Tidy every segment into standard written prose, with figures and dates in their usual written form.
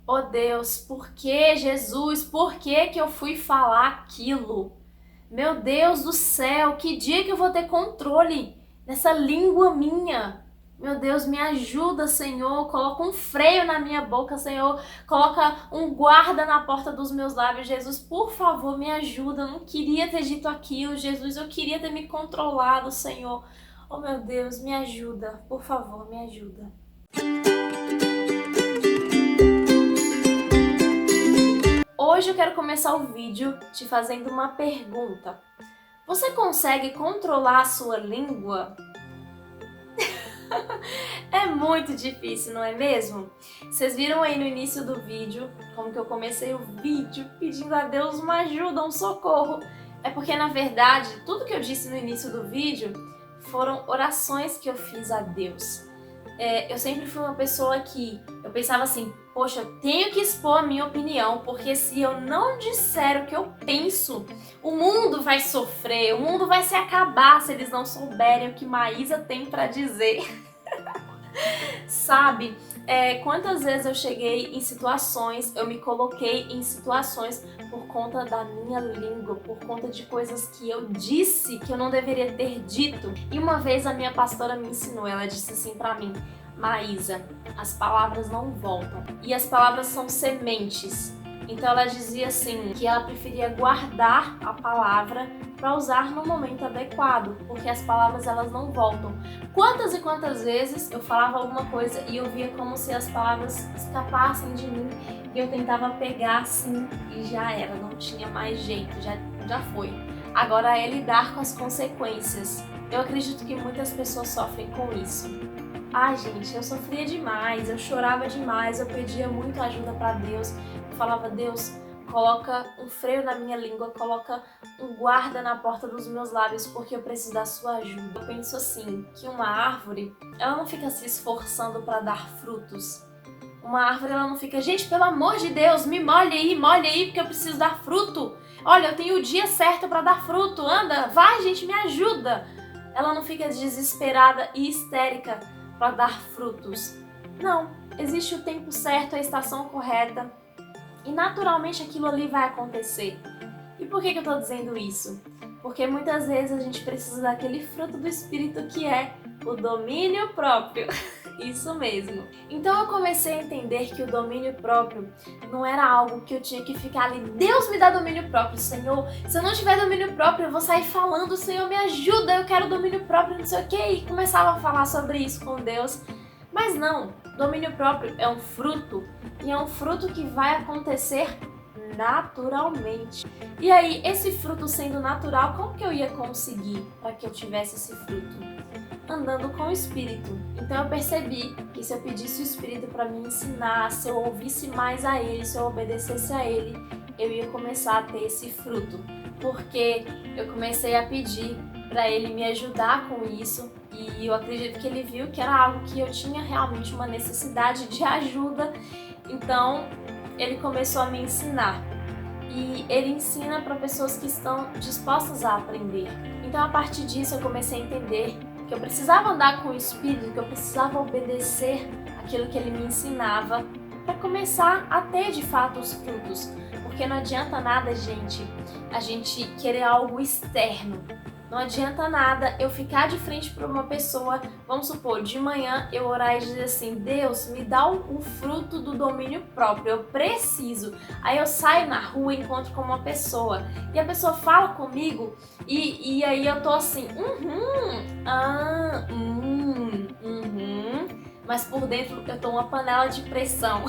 Oh Deus, por que, Jesus? Por que que eu fui falar aquilo? Meu Deus do céu, que dia que eu vou ter controle nessa língua minha? Meu Deus, me ajuda, Senhor. Coloca um freio na minha boca, Senhor. Coloca um guarda na porta dos meus lábios, Jesus. Por favor, me ajuda. Eu não queria ter dito aquilo, Jesus. Eu queria ter me controlado, Senhor. Oh, meu Deus, me ajuda. Por favor, me ajuda. Hoje eu quero começar o vídeo te fazendo uma pergunta. Você consegue controlar a sua língua? É muito difícil, não é mesmo? Vocês viram aí no início do vídeo, como que eu comecei o vídeo pedindo a Deus uma ajuda, um socorro. É porque, na verdade, tudo que eu disse no início do vídeo foram orações que eu fiz a Deus. Eu sempre fui uma pessoa que eu pensava assim, poxa, eu tenho que expor a minha opinião, porque se eu não disser o que eu penso, o mundo vai sofrer, o mundo vai se acabar se eles não souberem o que Maísa tem pra dizer. Sabe, quantas vezes eu cheguei em situações, eu me coloquei em situações por conta da minha língua, por conta de coisas que eu disse que eu não deveria ter dito. E uma vez a minha pastora me ensinou, ela disse assim pra mim, Maísa, as palavras não voltam e as palavras são sementes. Então ela dizia assim, que ela preferia guardar a palavra para usar no momento adequado, porque as palavras elas não voltam. Quantas e quantas vezes eu falava alguma coisa e eu via como se as palavras escapassem de mim e eu tentava pegar assim e já era, não tinha mais jeito, já foi. Agora é lidar com as consequências. Eu acredito que muitas pessoas sofrem com isso. Ai, gente, eu sofria demais, eu chorava demais, eu pedia muito ajuda para Deus. Eu falava, Deus, coloca um freio na minha língua, coloca um guarda na porta dos meus lábios, porque eu preciso da sua ajuda. Eu penso assim, que uma árvore, ela não fica se esforçando para dar frutos. Uma árvore, ela não fica, gente, pelo amor de Deus, me molhe aí, porque eu preciso dar fruto. Olha, eu tenho o dia certo para dar fruto, anda, vai, gente, me ajuda. Ela não fica desesperada e histérica para dar frutos. Não, existe o tempo certo, a estação correta e naturalmente aquilo ali vai acontecer. E por que eu estou dizendo isso? Porque muitas vezes a gente precisa daquele fruto do Espírito que é o domínio próprio. Isso mesmo. Então eu comecei a entender que o domínio próprio não era algo que eu tinha que ficar ali, Deus me dá domínio próprio, Senhor. Se eu não tiver domínio próprio, eu vou sair falando, Senhor, me ajuda, eu quero domínio próprio, não sei o quê. E começava a falar sobre isso com Deus. Mas não, domínio próprio é um fruto e é um fruto que vai acontecer naturalmente. E aí, esse fruto sendo natural, como que eu ia conseguir para que eu tivesse esse fruto? Andando com o Espírito. Então eu percebi que se eu pedisse o Espírito para me ensinar, se eu ouvisse mais a Ele, se eu obedecesse a Ele, eu ia começar a ter esse fruto. Porque eu comecei a pedir para Ele me ajudar com isso e eu acredito que Ele viu que era algo que eu tinha realmente uma necessidade de ajuda. Então Ele começou a me ensinar. E Ele ensina para pessoas que estão dispostas a aprender. Então a partir disso eu comecei a entender que eu precisava andar com o Espírito, que eu precisava obedecer aquilo que Ele me ensinava para começar a ter de fato os frutos. Porque não adianta nada, gente, a gente querer algo externo. Não adianta nada eu ficar de frente para uma pessoa, vamos supor, de manhã eu orar e dizer assim, Deus, me dá o fruto do domínio próprio, eu preciso. Aí eu saio na rua e encontro com uma pessoa e a pessoa fala comigo e aí eu tô assim, mas por dentro eu tô uma panela de pressão.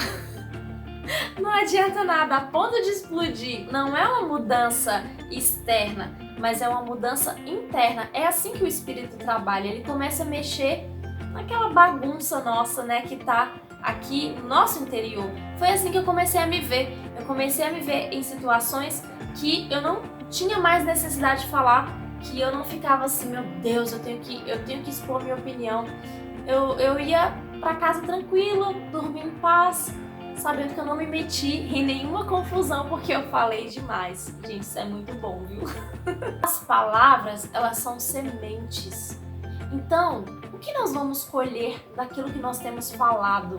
Não adianta nada, a ponto de explodir. Não é uma mudança externa, mas é uma mudança interna. É assim que o Espírito trabalha, ele começa a mexer naquela bagunça nossa, né, que tá aqui no nosso interior. Foi assim que eu comecei a me ver. Eu comecei a me ver em situações que eu não tinha mais necessidade de falar, que eu não ficava assim, meu Deus, eu tenho que expor minha opinião. Eu ia pra casa tranquilo, dormir em paz, sabendo que eu não me meti em nenhuma confusão porque eu falei demais. Gente, isso é muito bom, viu? As palavras, elas são sementes. Então, o que nós vamos colher daquilo que nós temos falado?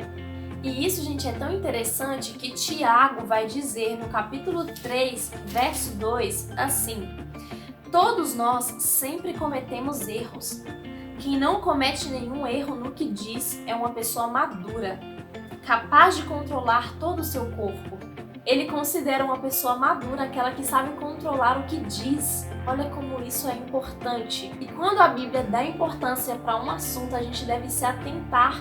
E isso, gente, é tão interessante que Tiago vai dizer no capítulo 3, verso 2, assim: todos nós sempre cometemos erros. Quem não comete nenhum erro no que diz é uma pessoa madura, capaz de controlar todo o seu corpo. Ele considera uma pessoa madura aquela que sabe controlar o que diz. Olha como isso é importante. E quando a Bíblia dá importância para um assunto, a gente deve se atentar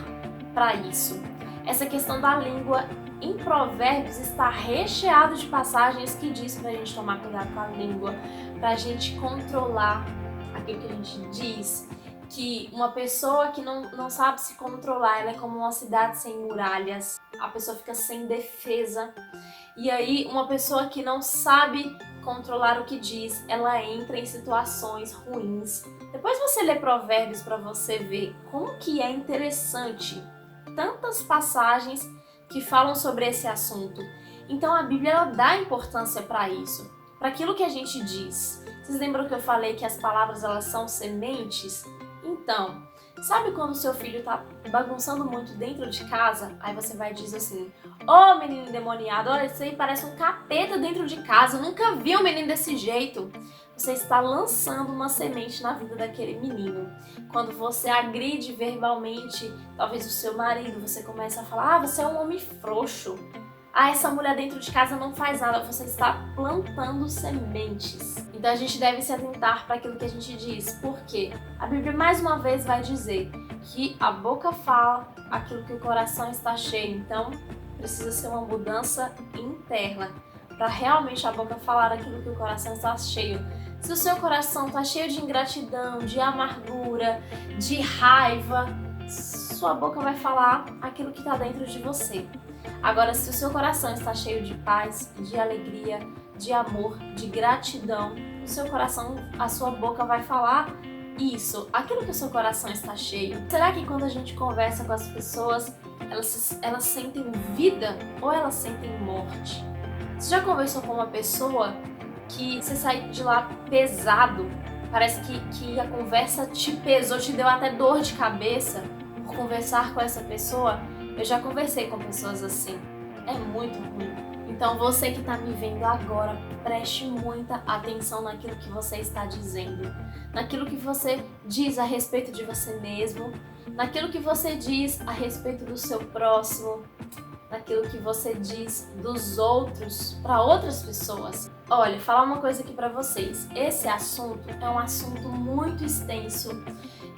para isso. Essa questão da língua em Provérbios está recheado de passagens que diz para a gente tomar cuidado com a língua, para a gente controlar aquilo que a gente diz. Que uma pessoa que não sabe se controlar, ela é como uma cidade sem muralhas, a pessoa fica sem defesa. E aí, uma pessoa que não sabe controlar o que diz, ela entra em situações ruins. Depois você lê Provérbios para você ver como que é interessante tantas passagens que falam sobre esse assunto. Então a Bíblia ela dá importância para isso, para aquilo que a gente diz. Vocês lembram que eu falei que as palavras elas são sementes? Então, sabe quando o seu filho tá bagunçando muito dentro de casa? Aí você vai e diz assim: ô menino endemoniado, olha, isso aí parece um capeta dentro de casa, eu nunca vi um menino desse jeito. Você está lançando uma semente na vida daquele menino. Quando você agride verbalmente, talvez o seu marido, você começa a falar: ah, você é um homem frouxo. Ah, essa mulher dentro de casa não faz nada. Você está plantando sementes. Então a gente deve se atentar para aquilo que a gente diz. Por quê? A Bíblia mais uma vez vai dizer que a boca fala aquilo que o coração está cheio. Então precisa ser uma mudança interna para realmente a boca falar aquilo que o coração está cheio. Se o seu coração está cheio de ingratidão, de amargura, de raiva, sua boca vai falar aquilo que está dentro de você. Agora, se o seu coração está cheio de paz, de alegria, de amor, de gratidão, o seu coração, a sua boca vai falar isso, aquilo que o seu coração está cheio. Será que quando a gente conversa com as pessoas, elas sentem vida ou elas sentem morte? Você já conversou com uma pessoa que você saiu de lá pesado? Parece que a conversa te pesou, te deu até dor de cabeça por conversar com essa pessoa? Eu já conversei com pessoas assim. É muito ruim. Então você que está me vendo agora, preste muita atenção naquilo que você está dizendo. Naquilo que você diz a respeito de você mesmo. Naquilo que você diz a respeito do seu próximo. Naquilo que você diz dos outros para outras pessoas. Olha, falar uma coisa aqui para vocês. Esse assunto é um assunto muito extenso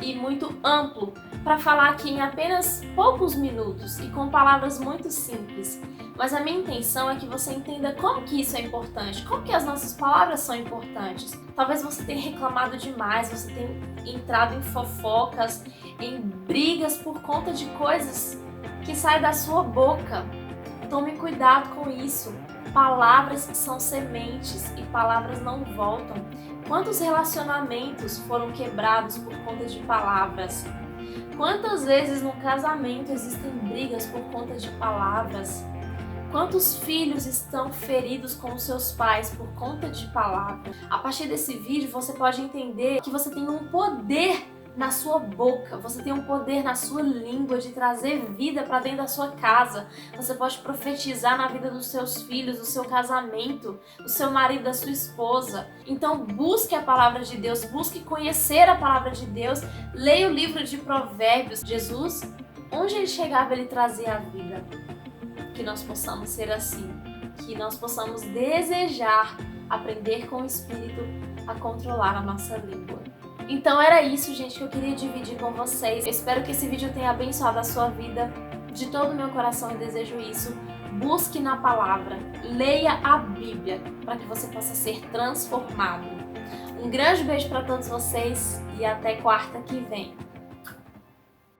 e muito amplo para falar aqui em apenas poucos minutos e com palavras muito simples. Mas a minha intenção é que você entenda como que isso é importante, como que as nossas palavras são importantes. Talvez você tenha reclamado demais, você tenha entrado em fofocas, em brigas por conta de coisas que saem da sua boca. Tome cuidado com isso. Palavras são sementes e palavras não voltam. Quantos relacionamentos foram quebrados por conta de palavras? Quantas vezes no casamento existem brigas por conta de palavras? Quantos filhos estão feridos com os seus pais por conta de palavras? A partir desse vídeo você pode entender que você tem um poder na sua boca, você tem um poder na sua língua de trazer vida para dentro da sua casa. Você pode profetizar na vida dos seus filhos, do seu casamento, do seu marido, da sua esposa. Então busque a palavra de Deus, busque conhecer a palavra de Deus, leia o livro de Provérbios. Jesus, onde ele chegava, ele trazia a vida. Que nós possamos ser assim, que nós possamos desejar aprender com o Espírito a controlar a nossa língua. Então era isso, gente, que eu queria dividir com vocês. Eu espero que esse vídeo tenha abençoado a sua vida. De todo o meu coração eu desejo isso. Busque na palavra, leia a Bíblia, para que você possa ser transformado. Um grande beijo para todos vocês e até quarta que vem.